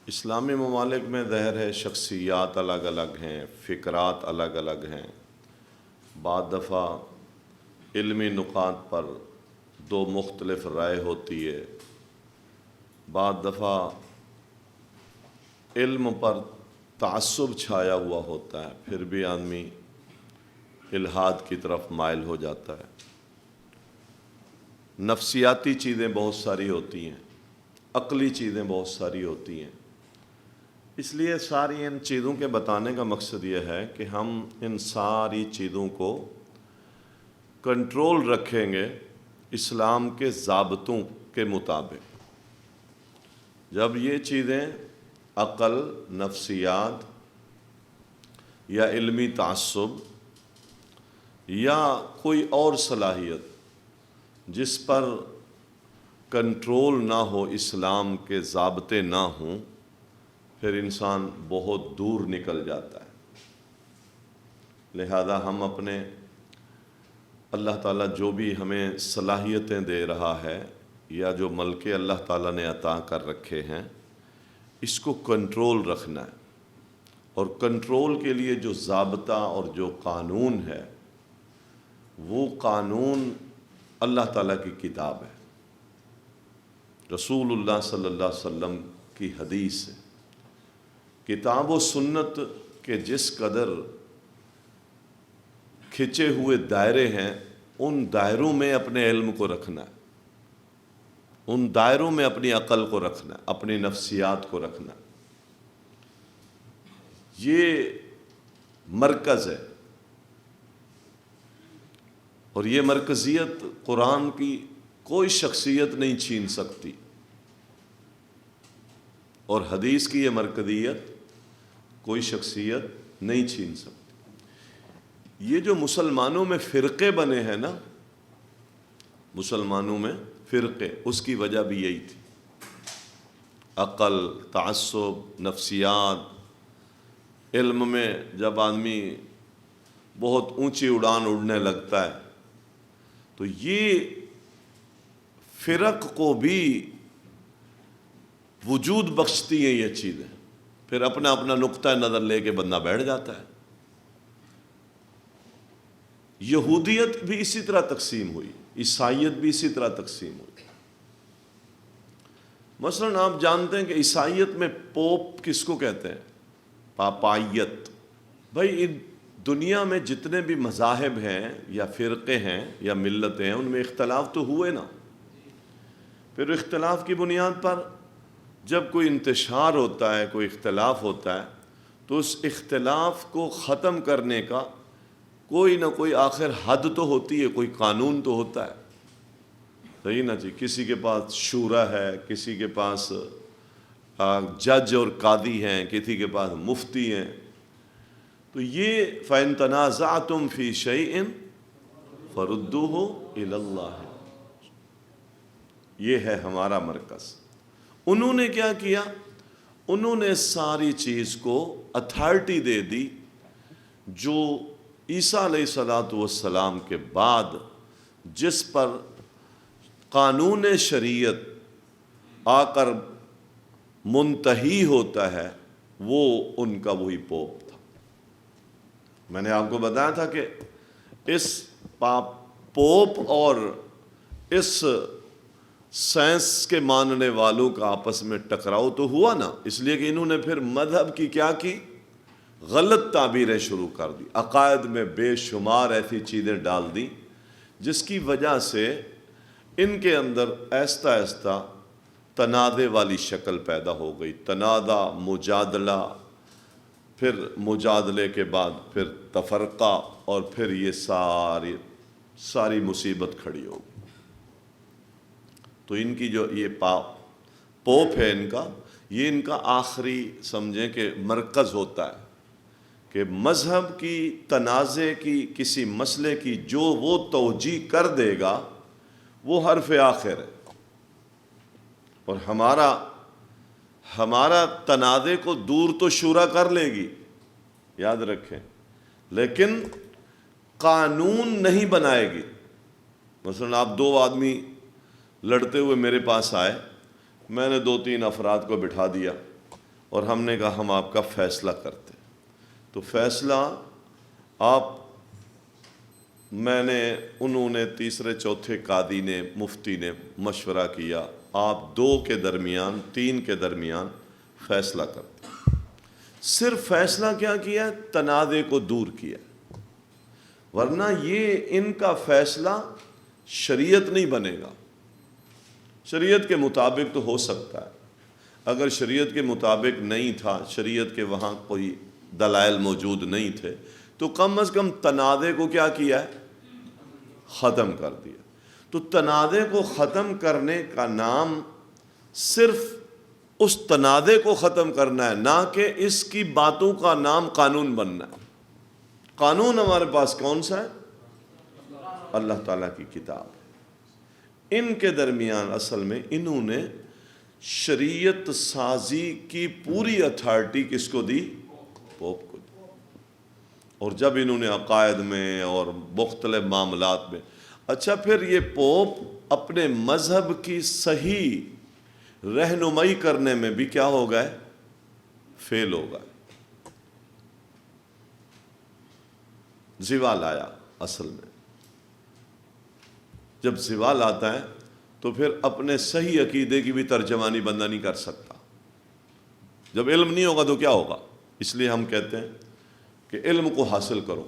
اسلامی ممالک میں ظاہر ہے شخصیات الگ الگ ہیں، فکرات الگ الگ ہیں، بعض دفعہ علمی نکات پر دو مختلف رائے ہوتی ہے، بعض دفعہ علم پر تعصب چھایا ہوا ہوتا ہے، پھر بھی آدمی الحاد کی طرف مائل ہو جاتا ہے۔ نفسیاتی چیزیں بہت ساری ہوتی ہیں، عقلی چیزیں بہت ساری ہوتی ہیں۔ اس لیے ساری ان چیزوں کے بتانے کا مقصد یہ ہے کہ ہم ان ساری چیزوں کو کنٹرول رکھیں گے اسلام کے ضابطوں کے مطابق۔ جب یہ چیزیں عقل، نفسیات یا علمی تعصب یا کوئی اور صلاحیت جس پر کنٹرول نہ ہو، اسلام کے ضابطے نہ ہوں، پھر انسان بہت دور نکل جاتا ہے۔ لہذا ہم اپنے اللہ تعالیٰ جو بھی ہمیں صلاحیتیں دے رہا ہے یا جو ملکے اللہ تعالیٰ نے عطا کر رکھے ہیں، اس کو کنٹرول رکھنا ہے، اور کنٹرول کے لیے جو ضابطہ اور جو قانون ہے وہ قانون اللہ تعالیٰ کی کتاب ہے، رسول اللہ صلی اللہ علیہ وسلم کی حدیث ہے۔ کتاب و سنت کے جس قدر کھچے ہوئے دائرے ہیں، ان دائروں میں اپنے علم کو رکھنا ہے، ان دائروں میں اپنی عقل کو رکھنا ہے، اپنی نفسیات کو رکھنا ہے۔ یہ مرکز ہے، اور یہ مرکزیت قرآن کی کوئی شخصیت نہیں چھین سکتی، اور حدیث کی یہ مرکزیت کوئی شخصیت نہیں چھین سکتی۔ یہ جو مسلمانوں میں فرقے بنے ہیں نا، مسلمانوں میں فرقے، اس کی وجہ بھی یہی تھی۔ عقل، تعصب، نفسیات، علم میں جب آدمی بہت اونچی اڑان اڑنے لگتا ہے تو یہ فرق کو بھی وجود بخشتی ہیں یہ چیزیں، پھر اپنا اپنا نقطہ نظر لے کے بندہ بیٹھ جاتا ہے۔ یہودیت بھی اسی طرح تقسیم ہوئی، عیسائیت بھی اسی طرح تقسیم ہوئی۔ مثلا آپ جانتے ہیں کہ عیسائیت میں پوپ کس کو کہتے ہیں؟ پاپائیت۔ بھائی ان دنیا میں جتنے بھی مذاہب ہیں یا فرقے ہیں یا ملتیں ہیں، ان میں اختلاف تو ہوئے نا، پھر اختلاف کی بنیاد پر جب کوئی انتشار ہوتا ہے، کوئی اختلاف ہوتا ہے، تو اس اختلاف کو ختم کرنے کا کوئی نہ کوئی آخر حد تو ہوتی ہے، کوئی قانون تو ہوتا ہے، صحیح نا جی؟ کسی کے پاس شورا ہے، کسی کے پاس جج اور قاضی ہیں، کسی کے پاس مفتی ہیں۔ تو یہ فَإِن تَنَازَعْتُمْ فِي شَيْءٍ فَرُدُّوهُ إِلَى اللَّهِ، یہ ہے ہمارا مرکز۔ انہوں نے کیا کیا؟ انہوں نے ساری چیز کو اتھارٹی دے دی جو عیسیٰ علیہ السلام کے بعد جس پر قانون شریعت آ کر منتہی ہوتا ہے، وہ ان کا وہی پوپ تھا۔ میں نے آپ کو بتایا تھا کہ اس پوپ اور اس سائنس کے ماننے والوں کا آپس میں ٹکراؤ تو ہوا نا، اس لیے کہ انہوں نے پھر مذہب کی کیا کی؟ غلط تعبیریں شروع کر دی، عقائد میں بے شمار ایسی چیزیں ڈال دی جس کی وجہ سے ان کے اندر آہستہ آہستہ تنازع والی شکل پیدا ہو گئی، تنازع، مجادلہ، پھر مجادلے کے بعد پھر تفرقہ، اور پھر یہ ساری مصیبت کھڑی ہو گئی۔ تو ان کی جو یہ پوپ ہے، ان کا آخری سمجھیں کہ مرکز ہوتا ہے کہ مذہب کی تنازع کی، کسی مسئلے کی جو وہ توجیہ کر دے گا وہ حرف آخر ہے، اور ہمارا تنازع کو دور تو شورا کر لے گی، یاد رکھیں، لیکن قانون نہیں بنائے گی۔ مثلا آپ دو آدمی لڑتے ہوئے میرے پاس آئے، میں نے 2-3 افراد کو بٹھا دیا، اور ہم نے کہا ہم آپ کا فیصلہ کرتے ہیں۔ تو فیصلہ انہوں نے تیسرے چوتھے قاضی نے مفتی نے مشورہ کیا، آپ 2 کے درمیان 3 کے درمیان فیصلہ کرتے ہیں۔ صرف فیصلہ کیا کیا؟ تنازع کو دور کیا، ورنہ یہ ان کا فیصلہ شریعت نہیں بنے گا۔ شریعت کے مطابق تو ہو سکتا ہے، اگر شریعت کے مطابق نہیں تھا، شریعت کے وہاں کوئی دلائل موجود نہیں تھے، تو کم از کم تنازع کو کیا کیا ہے؟ ختم کر دیا۔ تو تنازع کو ختم کرنے کا نام صرف اس تنازع کو ختم کرنا ہے، نہ کہ اس کی باتوں کا نام قانون بننا ہے۔ قانون ہمارے پاس کون سا ہے؟ اللہ تعالیٰ کی کتاب ہے۔ ان کے درمیان اصل میں انہوں نے شریعت سازی کی پوری اتھارٹی کس کو دی؟ پوپ کو دی۔ اور جب انہوں نے عقائد میں اور مختلف معاملات میں، اچھا پھر یہ پوپ اپنے مذہب کی صحیح رہنمائی کرنے میں بھی کیا ہو گئے؟ فیل ہو گئے۔ زوال آیا اصل میں۔ جب زوال آتا ہے تو پھر اپنے صحیح عقیدے کی بھی ترجمانی بندہ نہیں کر سکتا۔ جب علم نہیں ہوگا تو کیا ہوگا؟ اس لیے ہم کہتے ہیں کہ علم کو حاصل کرو۔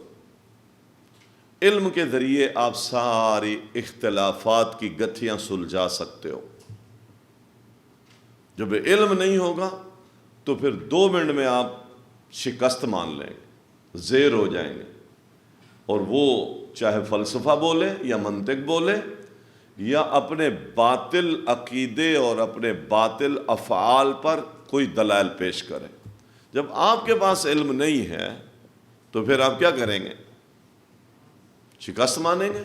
علم کے ذریعے آپ ساری اختلافات کی گتھیاں سلجھا سکتے ہو۔ جب علم نہیں ہوگا تو پھر 2 منٹ میں آپ شکست مان لیں گے، زیر ہو جائیں گے، اور وہ چاہے فلسفہ بولے یا منطق بولے یا اپنے باطل عقیدے اور اپنے باطل افعال پر کوئی دلائل پیش کرے۔ جب آپ کے پاس علم نہیں ہے تو پھر آپ کیا کریں گے؟ شکست مانیں گے۔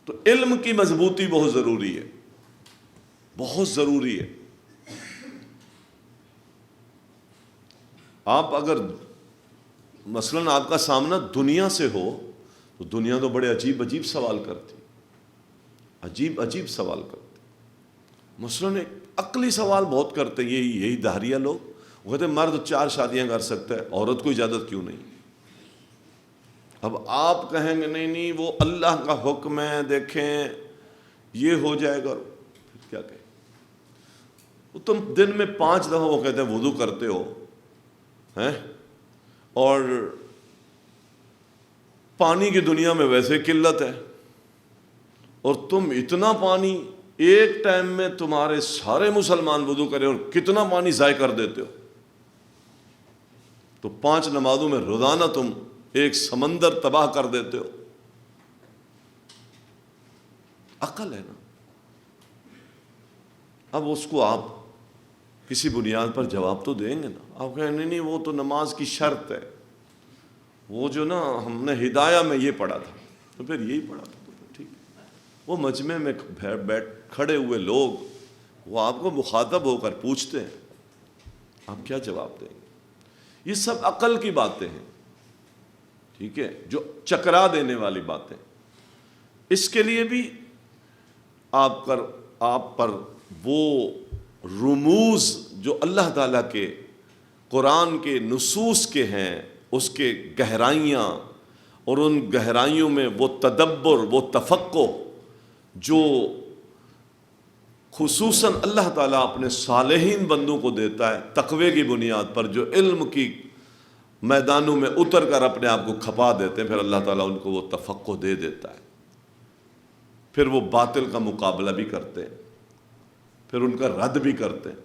تو علم کی مضبوطی بہت ضروری ہے، بہت ضروری ہے۔ آپ اگر مثلاً آپ کا سامنا دنیا سے ہو تو دنیا تو بڑے عجیب عجیب سوال کرتی، عجیب عجیب سوال کرتی۔ مثلاً ایک عقلی سوال بہت کرتے ہیں یہی دہریہ لوگ، وہ کہتے ہیں مرد 4 شادیاں کر سکتا ہے، عورت کو اجازت کیوں نہیں؟ اب آپ کہیں گے نہیں وہ اللہ کا حکم ہے، دیکھیں یہ ہو جائے گا، پھر کیا کہیں؟ تم دن میں 5 دفعہ وہ کہتے ہیں وضو کرتے ہو ہیں، اور پانی کی دنیا میں ویسے قلت ہے، اور تم اتنا پانی ایک ٹائم میں تمہارے سارے مسلمان وضو کریں اور کتنا پانی ضائع کر دیتے ہو، تو 5 نمازوں میں روزانہ تم ایک سمندر تباہ کر دیتے ہو۔ عقل ہے نا؟ اب اس کو آپ کسی بنیاد پر جواب تو دیں گے نا۔ آپ کہیں نہیں وہ تو نماز کی شرط ہے، وہ جو نا ہم نے ہدایہ میں یہ پڑھا تھا تو پھر یہی پڑھا تھا، تو پھر ٹھیک ہے۔ وہ مجمع میں بیٹھ کھڑے ہوئے لوگ وہ آپ کو مخاطب ہو کر پوچھتے ہیں، آپ کیا جواب دیں گے؟ یہ سب عقل کی باتیں ہیں، ٹھیک ہے، جو چکرا دینے والی باتیں۔ اس کے لیے بھی آپ پر وہ رموز جو اللہ تعالیٰ کے قرآن کے نصوص کے ہیں، اس کے گہرائیاں، اور ان گہرائیوں میں وہ تدبر، وہ تفقہ جو خصوصاً اللہ تعالیٰ اپنے صالحین بندوں کو دیتا ہے تقوی کی بنیاد پر، جو علم کی میدانوں میں اتر کر اپنے آپ کو کھپا دیتے ہیں، پھر اللہ تعالیٰ ان کو وہ تفقہ دے دیتا ہے، پھر وہ باطل کا مقابلہ بھی کرتے ہیں، پھر ان کا رد بھی کرتے ہیں۔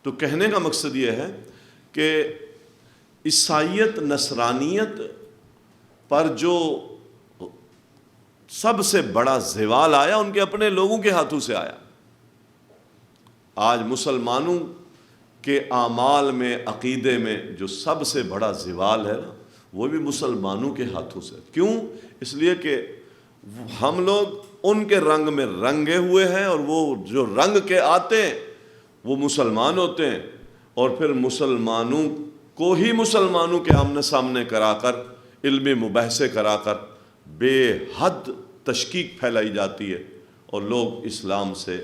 تو کہنے کا مقصد یہ ہے کہ عیسائیت نصرانیت پر جو سب سے بڑا زوال آیا ان کے اپنے لوگوں کے ہاتھوں سے آیا۔ آج مسلمانوں کے اعمال میں، عقیدے میں جو سب سے بڑا زوال ہے نا، وہ بھی مسلمانوں کے ہاتھوں سے۔ کیوں؟ اس لیے کہ ہم لوگ ان کے رنگ میں رنگے ہوئے ہیں، اور وہ جو رنگ کے آتے ہیں وہ مسلمان ہوتے ہیں، اور پھر مسلمانوں کو ہی مسلمانوں کے آمنے سامنے کرا کر، علمی مباحثے کرا کر بے حد تشکیک پھیلائی جاتی ہے، اور لوگ اسلام سے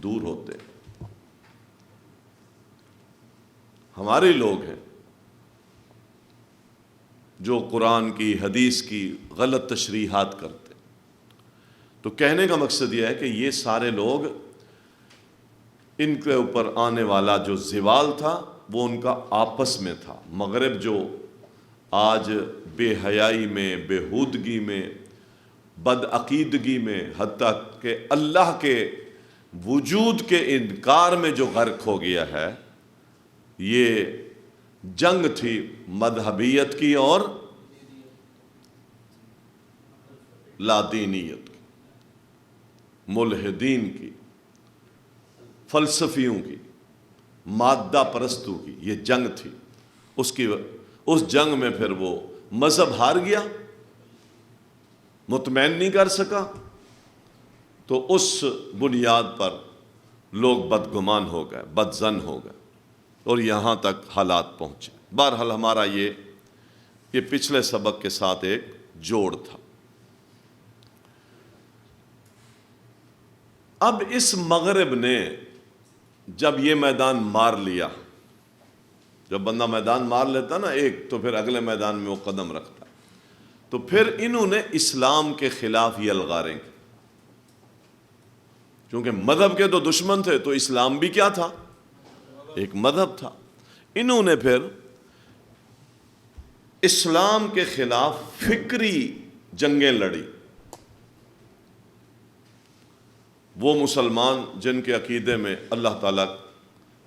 دور ہوتے ہیں۔ ہمارے لوگ ہیں جو قرآن کی حدیث کی غلط تشریحات کرتے. تو کہنے کا مقصد یہ ہے کہ یہ سارے لوگ، ان کے اوپر آنے والا جو زوال تھا وہ ان کا آپس میں تھا. مغرب جو آج بے حیائی میں، بےہودگی میں، بدعقیدگی میں، حتیٰ کہ اللہ کے وجود کے انکار میں جو غرق ہو گیا ہے، یہ جنگ تھی مذہبیت کی اور لادینیت کی، ملحدین کی، فلسفیوں کی، مادہ پرستوں کی. یہ جنگ تھی. اس جنگ میں پھر وہ مذہب ہار گیا، مطمئن نہیں کر سکا، تو اس بنیاد پر لوگ بدگمان ہو گئے، بدظن ہو گئے، اور یہاں تک حالات پہنچے. بہرحال ہمارا یہ پچھلے سبق کے ساتھ ایک جوڑ تھا. اب اس مغرب نے جب یہ میدان مار لیا، جب بندہ میدان مار لیتا نا ایک، تو پھر اگلے میدان میں وہ قدم رکھتا. تو پھر انہوں نے اسلام کے خلاف یہ الغاریں کی، کیونکہ مذہب کے تو دشمن تھے، تو اسلام بھی کیا تھا؟ ایک مذہب تھا. انہوں نے پھر اسلام کے خلاف فکری جنگیں لڑی. وہ مسلمان جن کے عقیدے میں اللہ تعالیٰ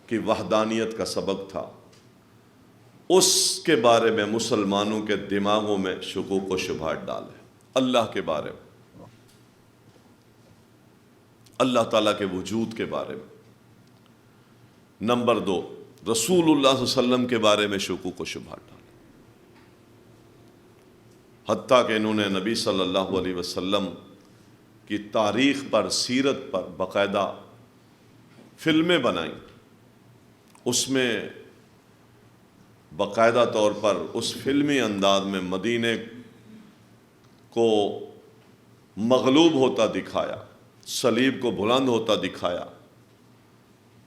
کی وحدانیت کا سبق تھا، اس کے بارے میں مسلمانوں کے دماغوں میں شکوک و شبہات ڈالے. اللہ کے بارے میں، اللہ تعالیٰ کے وجود کے بارے میں. نمبر 2، رسول اللہ صلی اللہ علیہ وسلم کے بارے میں شکوک و شبہات ڈالے. حتیٰ کہ انہوں نے نبی صلی اللہ علیہ وسلم کی تاریخ پر، سیرت پر باقاعدہ فلمیں بنائیں. اس میں باقاعدہ طور پر اس فلمی انداز میں مدینے کو مغلوب ہوتا دکھایا، صلیب کو بلند ہوتا دکھایا،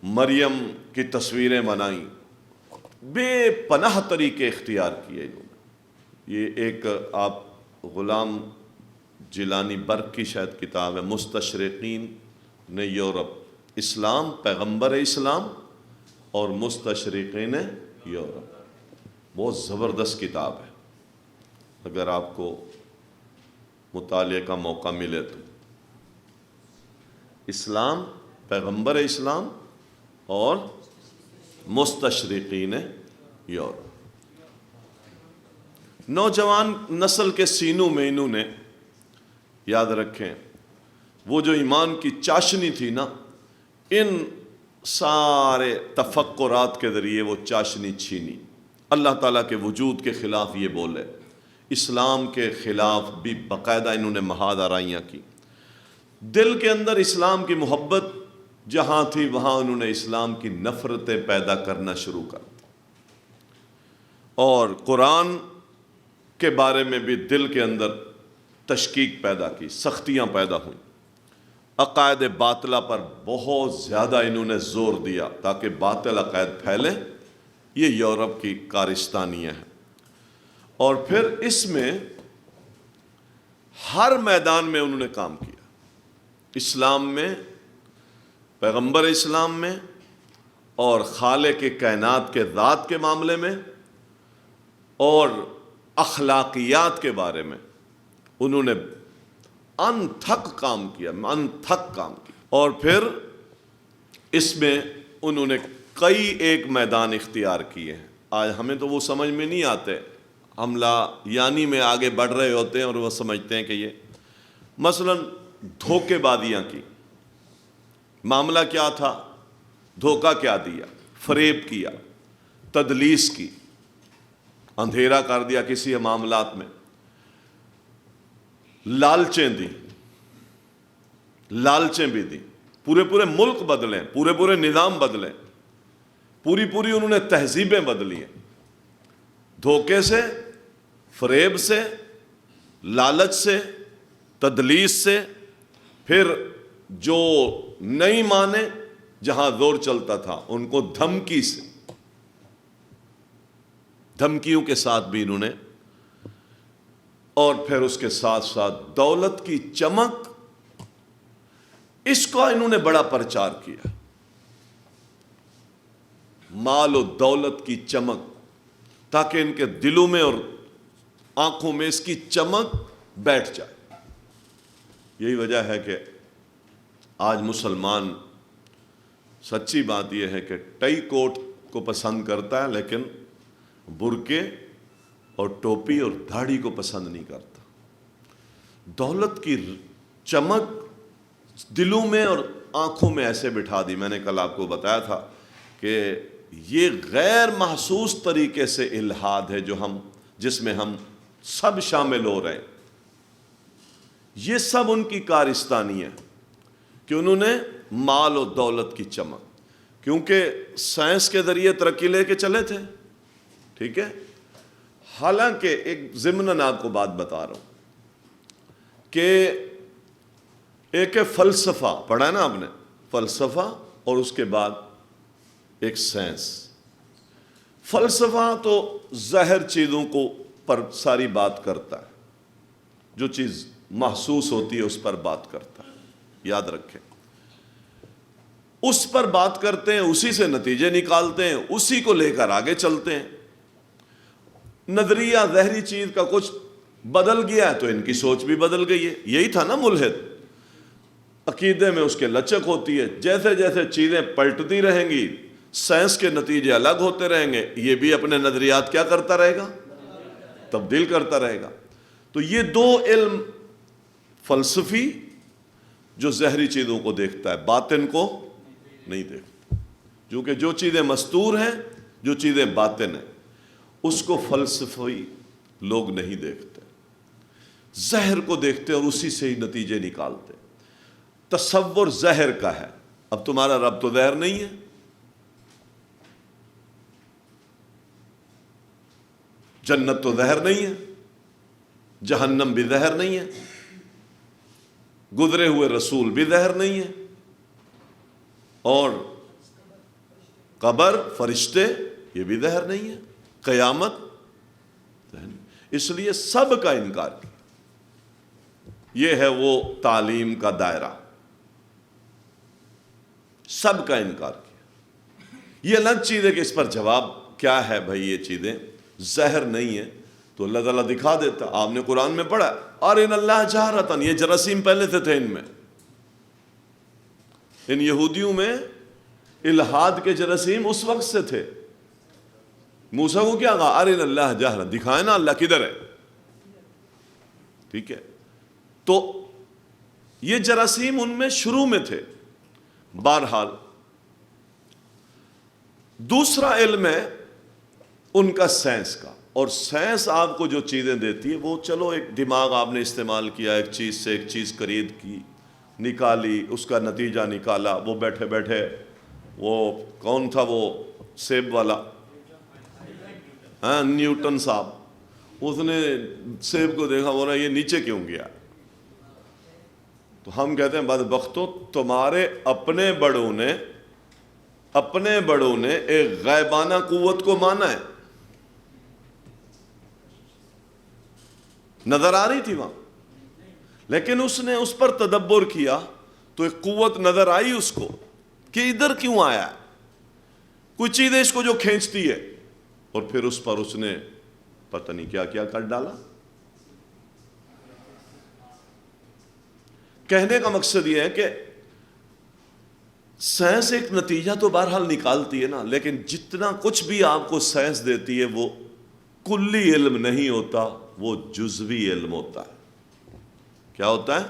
مریم کی تصویریں بنائیں، بے پناہ طریقے اختیار کیے انہوں نے. یہ ایک آپ غلام جیلانی برق کی شاید کتاب ہے، مستشرقین نے یورپ، اسلام، پیغمبر اسلام اور مستشرقین یورپ. بہت زبردست کتاب ہے، اگر آپ کو مطالعے کا موقع ملے تو. اسلام، پیغمبر اسلام اور مستشرقین یورپ. نوجوان نسل کے سینوں میں انہوں نے، یاد رکھیں، وہ جو ایمان کی چاشنی تھی نا، ان سارے تفکرات کے ذریعے وہ چاشنی چھینی. اللہ تعالیٰ کے وجود کے خلاف یہ بولے، اسلام کے خلاف بھی باقاعدہ انہوں نے محاذ آرائیاں کی. دل کے اندر اسلام کی محبت جہاں تھی، وہاں انہوں نے اسلام کی نفرتیں پیدا کرنا شروع کر دی. اور قرآن کے بارے میں بھی دل کے اندر تشکیک پیدا کی، سختیاں پیدا ہوئیں. عقائد باطلہ پر بہت زیادہ انہوں نے زور دیا تاکہ باطل عقائد پھیلیں. یہ یورپ کی کارستانیاں ہیں. اور پھر اس میں ہر میدان میں انہوں نے کام کیا، اسلام میں، پیغمبر اسلام میں، اور خالق کائنات کے ذات کے معاملے میں، اور اخلاقیات کے بارے میں انہوں نے انتھک کام کیا، انتھک کام کیا. اور پھر اس میں انہوں نے کئی ایک میدان اختیار کیے ہیں. آج ہمیں تو وہ سمجھ میں نہیں آتے، ہم یعنی میں آگے بڑھ رہے ہوتے ہیں اور وہ سمجھتے ہیں کہ یہ مثلا دھوکے بازیاں کی. معاملہ کیا تھا؟ دھوکہ کیا دیا، فریب کیا، تدلیس کی، اندھیرا کر دیا کسی معاملات میں، لالچیں دی، لالچیں بھی دی، پورے ملک بدلیں، پورے نظام بدلیں، پوری انہوں نے تہذیبیں بدلی ہیں. دھوکے سے، فریب سے، لالچ سے، تدلیس سے. پھر جو نہیں مانے، جہاں زور چلتا تھا ان کو دھمکی سے. دھمکیوں کے ساتھ بھی انہوں نے، اور پھر اس کے ساتھ ساتھ دولت کی چمک، اس کا انہوں نے بڑا پرچار کیا، مال و دولت کی چمک، تاکہ ان کے دلوں میں اور آنکھوں میں اس کی چمک بیٹھ جائے۔ یہی وجہ ہے کہ آج مسلمان، سچی بات یہ ہے کہ ٹائی کوٹ کو پسند کرتا ہے، لیکن برقعے اور ٹوپی اور داڑھی کو پسند نہیں کرتا۔ دولت کی چمک دلوں میں اور آنکھوں میں ایسے بٹھا دی۔ میں نے کل آپ کو بتایا تھا کہ یہ غیر محسوس طریقے سے الہاد ہے جس میں ہم سب شامل ہو رہے ہیں۔ یہ سب ان کی کارستانی ہے کہ انہوں نے مال و دولت کی چمک، کیونکہ سائنس کے ذریعے ترقی لے کے چلے تھے، ٹھیک ہے۔ حالانکہ ایک ضمناً آپ کو بات بتا رہا ہوں کہ ایک ہے فلسفہ، پڑھا ہے نا آپ نے، فلسفہ، اور اس کے بعد ایک سائنس۔ فلسفہ تو ظاہر چیزوں کو پر ساری بات کرتا ہے، جو چیز محسوس ہوتی ہے اس پر بات کرتا ہے، یاد رکھیں، اس پر بات کرتے ہیں، اسی سے نتیجے نکالتے ہیں، اسی کو لے کر آگے چلتے ہیں۔ نظریہ ظاہری چیز کا کچھ بدل گیا ہے تو ان کی سوچ بھی بدل گئی ہے۔ یہی تھا نا ملحد، عقیدے میں اس کے لچک ہوتی ہے، جیسے جیسے چیزیں پلٹتی رہیں گی، سائنس کے نتیجے الگ ہوتے رہیں گے، یہ بھی اپنے نظریات کیا کرتا رہے گا؟ تبدیل کرتا رہے گا۔ تو یہ دو علم، فلسفی جو ظاہری چیزوں کو دیکھتا ہے، باطن کو نہیں دیکھتا، کیونکہ جو چیزیں مستور ہیں، جو چیزیں باطن ہیں، اس کو فلسفی لوگ نہیں دیکھتے، ظاہر کو دیکھتے اور اسی سے ہی نتیجے نکالتے۔ تصور ظاہر کا ہے، اب تمہارا رب تو ظاہر نہیں ہے، جنت تو ظاہر نہیں ہے، جہنم بھی ظاہر نہیں ہے، گزرے ہوئے رسول بھی ظاہر نہیں ہے، اور قبر، فرشتے، یہ بھی ظاہر نہیں ہے، قیامت، اس لیے سب کا انکار کیا۔ یہ ہے وہ تعلیم کا دائرہ، سب کا انکار کیا۔ یہ الگ چیز ہے کہ اس پر جواب کیا ہے، بھائی یہ چیزیں ظاہر نہیں ہے تو اللہ تعالیٰ دکھا دیتا۔ آپ نے قرآن میں پڑھا، ارنا اللہ جہرتاً، یہ جراثیم پہلے سے تھے ان میں، ان یہودیوں میں الہاد کے جراثیم اس وقت سے تھے۔ موسیٰ کو کیا کہا؟ ارنا اللہ جہرتاً، دکھائے نا اللہ کدھر ہے، ٹھیک ہے۔ تو یہ جراثیم ان میں شروع میں تھے۔ بہرحال دوسرا علم ہے ان کا سائنس کا، اور سائنس آپ کو جو چیزیں دیتی ہے وہ، چلو ایک دماغ آپ نے استعمال کیا، ایک چیز سے ایک چیز خرید کی، نکالی، اس کا نتیجہ نکالا، وہ بیٹھے بیٹھے، وہ کون تھا وہ سیب والا، ہاں نیوٹن صاحب، اس نے سیب کو دیکھا، بولا یہ نیچے کیوں گیا؟ تو ہم کہتے ہیں بدبختو، تمہارے اپنے بڑوں نے ایک غیبانہ قوت کو مانا ہے، نظر آ رہی تھی وہاں، لیکن اس نے اس پر تدبر کیا تو ایک قوت نظر آئی اس کو کہ ادھر کیوں آیا ہے، کوئی چیز ہے اس کو جو کھینچتی ہے، اور پھر اس پر اس نے پتہ نہیں کیا کیا کر ڈالا۔ کہنے کا مقصد یہ ہے کہ سائنس ایک نتیجہ تو بہرحال نکالتی ہے نا، لیکن جتنا کچھ بھی آپ کو سائنس دیتی ہے وہ کلی علم نہیں ہوتا، وہ جزوی علم ہوتا ہے۔ کیا ہوتا ہے؟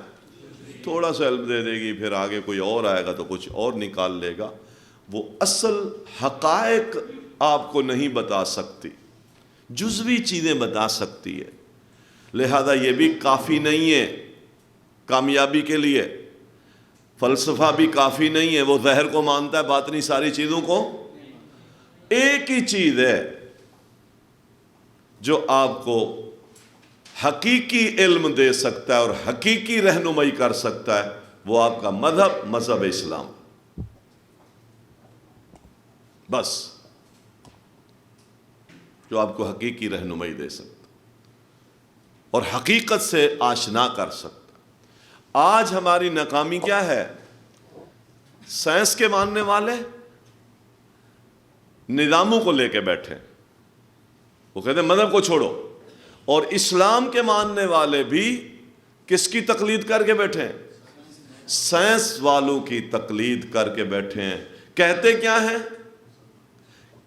تھوڑا سا علم دے دے گی، پھر آگے کوئی اور آئے گا تو کچھ اور نکال لے گا، وہ اصل حقائق آپ کو نہیں بتا سکتی، جزوی چیزیں بتا سکتی ہے۔ لہذا یہ بھی کافی نہیں ہے کامیابی کے لیے، فلسفہ بھی کافی نہیں ہے، وہ ظاہر کو مانتا ہے، باطنی ساری چیزوں کو۔ ایک ہی چیز ہے جو آپ کو حقیقی علم دے سکتا ہے اور حقیقی رہنمائی کر سکتا ہے، وہ آپ کا مذہب اسلام، بس۔ جو آپ کو حقیقی رہنمائی دے سکتا اور حقیقت سے آشنا کر سکتا۔ آج ہماری ناکامی کیا ہے؟ سائنس کے ماننے والے نظاموں کو لے کے بیٹھے، وہ کہتے ہیں مذہب کو چھوڑو، اور اسلام کے ماننے والے بھی کس کی تقلید کر کے بیٹھے ہیں؟ سائنس والوں کی تقلید کر کے بیٹھے ہیں۔ کہتے کیا ہیں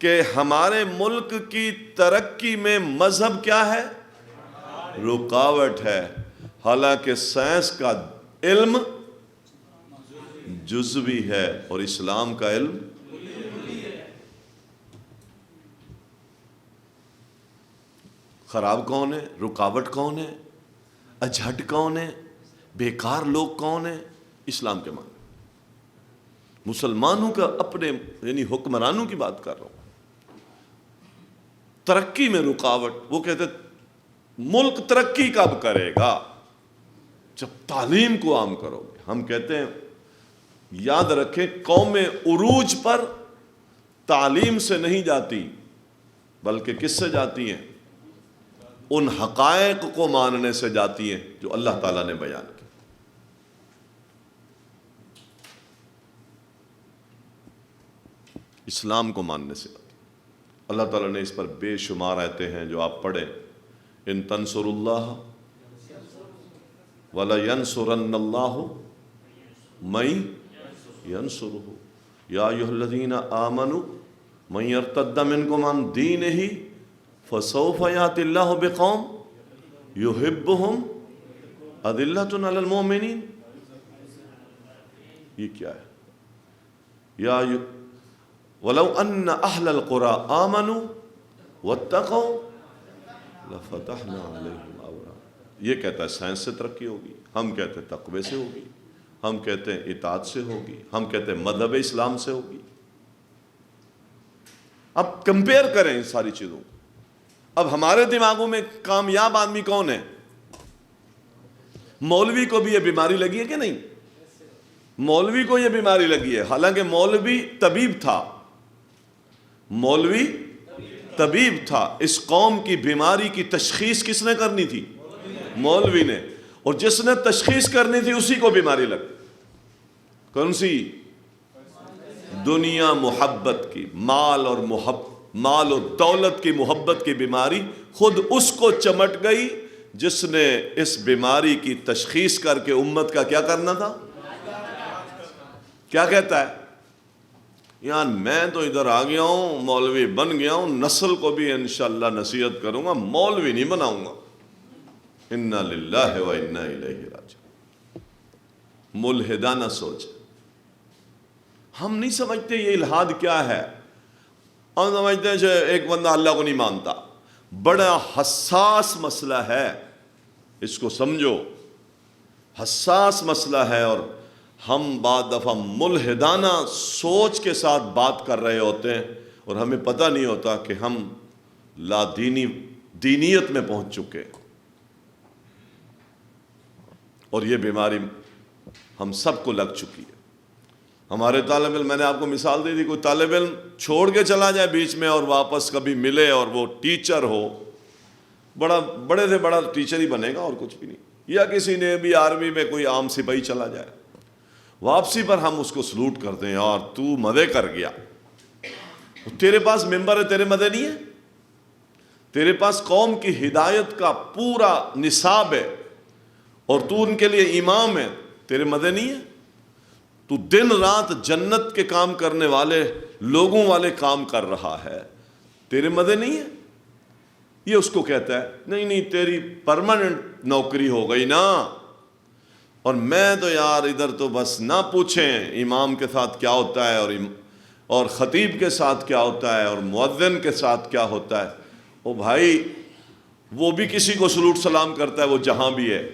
کہ ہمارے ملک کی ترقی میں مذہب کیا ہے؟ رکاوٹ ہے، حالانکہ سائنس کا علم جزوی ہے اور اسلام کا علم خراب کون ہے؟ رکاوٹ کون ہے؟ اجھٹ کون ہے؟ بیکار لوگ کون ہیں؟ اسلام کے معنی مسلمانوں کا اپنے یعنی حکمرانوں کی بات کر رہا ہوں۔ ترقی میں رکاوٹ، وہ کہتے ملک ترقی کب کرے گا؟ جب تعلیم کو عام کرو گے۔ ہم کہتے ہیں یاد رکھیں، قومیں عروج پر تعلیم سے نہیں جاتی بلکہ کس سے جاتی ہیں؟ ان حقائق کو ماننے سے جاتی ہیں جو اللہ تعالیٰ نے بیان کی۔ اسلام کو ماننے سے اللہ تعالیٰ نے اس پر بے شمار آیتیں ہیں جو آپ پڑھیں، ان تنصر اللہ ولا ینصرن اللہ من ینصرہ یا ایھا الذین آمنوا من یرتد منکم عن دینہ فسوف یأتی اللہ بقوم یحبہم اذلۃ علی المؤمنین۔ یہ کیا ہے؟ یا وَلَوْ أَنَّ أَهْلَ الْقُرَىٰ آمَنُوا وَاتَّقَوْا لَفَتَحْنَا عَلَيْهِمْ أَبْوَابَ۔ یہ کہتا ہے سائنس سے ترقی ہوگی، ہم کہتے ہیں تقوی سے ہوگی، ہم کہتے ہیں اطاعت سے ہوگی، ہم کہتے ہیں مذہب اسلام سے ہوگی۔ اب کمپیئر کریں ان ساری چیزوں کو۔ اب ہمارے دماغوں میں کامیاب آدمی کون ہے؟ مولوی کو بھی یہ بیماری لگی ہے کہ نہیں؟ مولوی کو یہ بیماری لگی ہے، حالانکہ مولوی طبیب تھا، مولوی طبیب تھا۔ اس قوم کی بیماری کی تشخیص کس نے کرنی تھی؟ مولوی نے، اور جس نے تشخیص کرنی تھی اسی کو بیماری لگ۔ کون سی؟ دنیا محبت کی، مال اور دولت کی محبت کی بیماری خود اس کو چمٹ گئی جس نے اس بیماری کی تشخیص کر کے امت کا کیا کرنا تھا؟ کیا کہتا ہے؟ یار میں تو ادھر آ گیا ہوں، مولوی بن گیا ہوں، نسل کو بھی انشاءاللہ نصیحت کروں گا، مولوی نہیں بناؤں گا۔ انا للہ و انا الیہ راجعون۔ ملحدانہ سوچ۔ ہم نہیں سمجھتے یہ الحاد کیا ہے، ہم سمجھتے ہیں کہ ایک بندہ اللہ کو نہیں مانتا۔ بڑا حساس مسئلہ ہے، اس کو سمجھو، حساس مسئلہ ہے، اور ہم بعض دفعہ ملحدانہ سوچ کے ساتھ بات کر رہے ہوتے ہیں اور ہمیں پتہ نہیں ہوتا کہ ہم لا دینیت میں پہنچ چکے، اور یہ بیماری ہم سب کو لگ چکی ہے۔ ہمارے طالب علم، میں نے آپ کو مثال دی تھی، کوئی طالب علم چھوڑ کے چلا جائے بیچ میں اور واپس کبھی ملے اور وہ ٹیچر ہو، بڑے سے بڑا ٹیچر ہی بنے گا اور کچھ بھی نہیں، یا کسی نے بھی آرمی میں کوئی عام سپاہی چلا جائے، واپسی پر ہم اس کو سلوٹ کرتے ہیں، اور تو مزے کر گیا، تیرے پاس ممبر ہے، تیرے مزے نہیں ہے، تیرے پاس قوم کی ہدایت کا پورا نصاب ہے اور تو ان کے لیے امام ہے، تیرے مزے نہیں ہے، تو دن رات جنت کے کام کرنے والے لوگوں والے کام کر رہا ہے، تیرے مزے نہیں ہے۔ یہ اس کو کہتا ہے نہیں تیری پرماننٹ نوکری ہو گئی نا، اور میں تو یار ادھر تو بس نہ پوچھیں امام کے ساتھ کیا ہوتا ہے اور خطیب کے ساتھ کیا ہوتا ہے اور مؤذن کے ساتھ کیا ہوتا ہے۔ او بھائی، وہ بھی کسی کو سلوٹ سلام کرتا ہے، وہ جہاں بھی ہے۔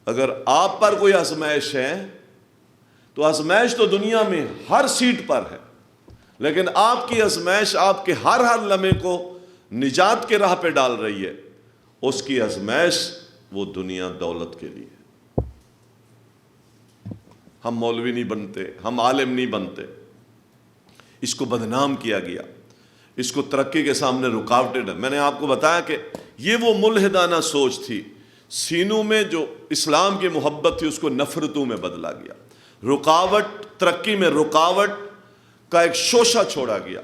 اگر آپ پر کوئی آزمائش ہے تو آزمائش تو دنیا میں ہر سیٹ پر ہے، لیکن آپ کی آزمائش آپ کے ہر لمحے کو نجات کے راہ پہ ڈال رہی ہے، اس کی آزمائش وہ دنیا دولت کے لیے۔ ہم مولوی نہیں بنتے، ہم عالم نہیں بنتے، اس کو بدنام کیا گیا۔ اس کو ترقی کے سامنے رکاوٹیں. میں نے آپ کو بتایا کہ یہ وہ ملحدانہ سوچ تھی. سینوں میں جو اسلام کی محبت تھی اس کو نفرتوں میں بدلا گیا. رکاوٹ، ترقی میں رکاوٹ کا ایک شوشہ چھوڑا گیا،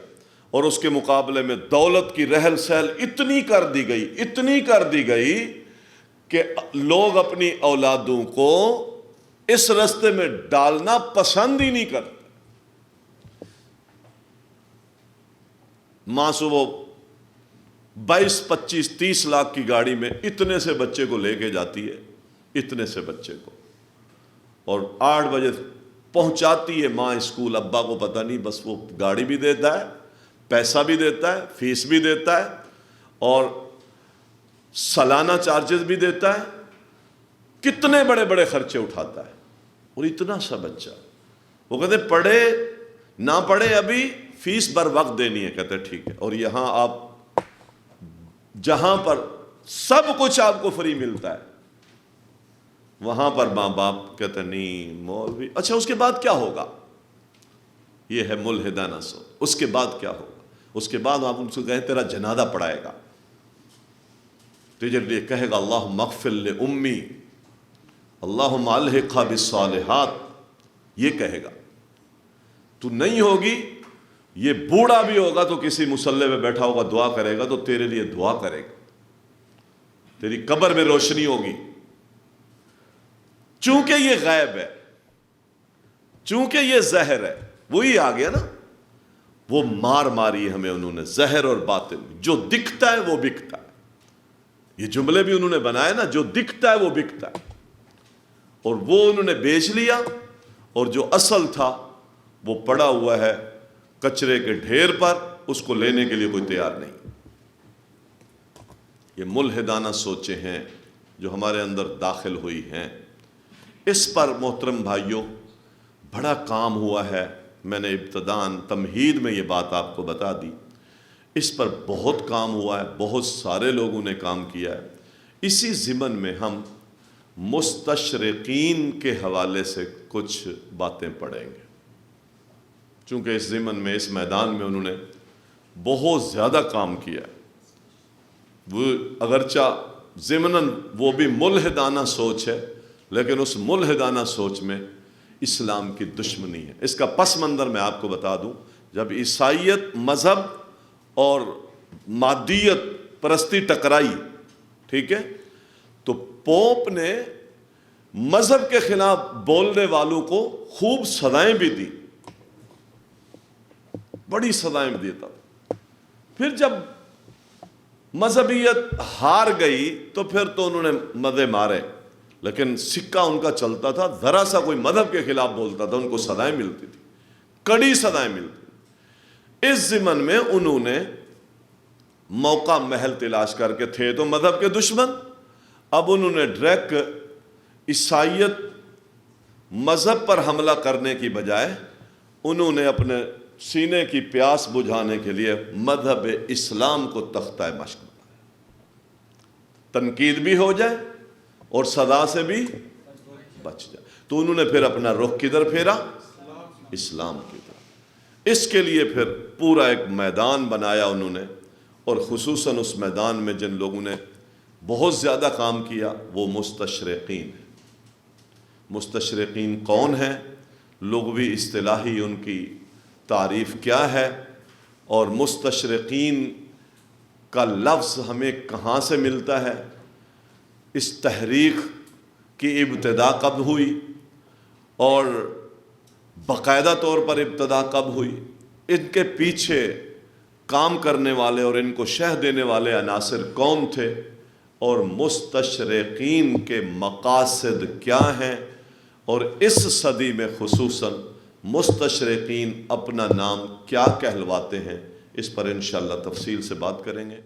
اور اس کے مقابلے میں دولت کی رحل سہل اتنی کر دی گئی کہ لوگ اپنی اولادوں کو اس راستے میں ڈالنا پسند ہی نہیں کرتے. ماں صبح 22، 25، 30 لاکھ کی گاڑی میں اتنے سے بچے کو لے کے جاتی ہے، اتنے سے بچے کو، اور 8 بجے پہنچاتی ہے ماں اسکول. ابا کو پتہ نہیں، بس وہ گاڑی بھی دیتا ہے، پیسہ بھی دیتا ہے، فیس بھی دیتا ہے، اور سالانہ چارجز بھی دیتا ہے. کتنے بڑے بڑے خرچے اٹھاتا ہے، اور اتنا سا بچہ. وہ کہتے پڑھے نہ پڑھے ابھی فیس بر وقت دینی ہے. کہتے ٹھیک ہے. اور یہاں آپ جہاں پر سب کچھ آپ کو فری ملتا ہے، وہاں پر ماں باپ کہتے نہیں مولوی. اچھا اس کے بعد کیا ہوگا؟ یہ ہے ملحدانہ سوچ. اس کے بعد کیا ہوگا؟ اس کے بعد آپ ان سے کہیں تیرا جنازہ پڑھائے گا، تجھے لیے کہے گا اللہم اغفر لأمی، اللہم الحقھا بالصالحات. یہ کہے گا. تو نہیں ہوگی، یہ بوڑھا بھی ہوگا تو کسی مصلی پہ بیٹھا ہوگا دعا کرے گا، تو تیرے لیے دعا کرے گا، تیری قبر میں روشنی ہوگی. چونکہ یہ غیب ہے، چونکہ یہ زہر ہے. وہی آ گیا نا، وہ مار ماری ہمیں انہوں نے، زہر اور باطل. جو دکھتا ہے وہ بکتا ہے. یہ جملے بھی انہوں نے بنائے نا، جو دکھتا ہے وہ بکتا ہے. اور وہ انہوں نے بیچ لیا، اور جو اصل تھا وہ پڑا ہوا ہے کچرے کے ڈھیر پر، اس کو لینے کے لیے کوئی تیار نہیں. یہ ملحدانہ سوچیں ہیں جو ہمارے اندر داخل ہوئی ہیں. اس پر محترم بھائیوں بڑا کام ہوا ہے. میں نے ابتداً تمہید میں یہ بات آپ کو بتا دی. اس پر بہت کام ہوا ہے، بہت سارے لوگوں نے کام کیا ہے. اسی ضمن میں ہم مستشرقین کے حوالے سے کچھ باتیں پڑھیں گے، چونکہ اس ضمن میں، اس میدان میں انہوں نے بہت زیادہ کام کیا ہے. وہ اگرچہ ضمناً وہ بھی ملحدانہ سوچ ہے، لیکن اس ملحدانہ سوچ میں اسلام کی دشمنی ہے. اس کا پس منظر میں آپ کو بتا دوں. جب عیسائیت، مذہب اور مادیت پرستی ٹکرائی، ٹھیک ہے، تو پوپ نے مذہب کے خلاف بولنے والوں کو خوب سزائیں بھی دی، بڑی سزائیں بھی دیتا. پھر جب مذہبیت ہار گئی تو پھر تو انہوں نے مزے مارے، لیکن سکہ ان کا چلتا تھا. ذرا سا کوئی مذہب کے خلاف بولتا تھا ان کو سزائیں ملتی تھی، کڑی سزائیں ملتی. اس ضمن میں انہوں نے موقع محل تلاش کر کے، تھے تو مذہب کے دشمن، اب انہوں نے ڈائریکٹ عیسائیت مذہب پر حملہ کرنے کی بجائے انہوں نے اپنے سینے کی پیاس بجھانے کے لیے مذہب اسلام کو تختہ مشق بنایا. تنقید بھی ہو جائے اور سزا سے بھی بچ جائے. تو انہوں نے پھر اپنا رخ کدھر پھیرا؟ اسلام کی طرف. اس کے لیے پھر پورا ایک میدان بنایا انہوں نے، اور خصوصاً اس میدان میں جن لوگوں نے بہت زیادہ کام کیا وہ مستشرقین ہیں. مستشرقین کون ہیں؟ لغوی اصطلاحی ان کی تعریف کیا ہے، اور مستشرقین کا لفظ ہمیں کہاں سے ملتا ہے، اس تحریک کی ابتدا کب ہوئی، اور باقاعدہ طور پر ابتدا کب ہوئی، ان کے پیچھے کام کرنے والے اور ان کو شہ دینے والے عناصر کون تھے، اور مستشرقین کے مقاصد کیا ہیں، اور اس صدی میں خصوصاً مستشرقین اپنا نام کیا کہلواتے ہیں. اس پر انشاءاللہ تفصیل سے بات کریں گے.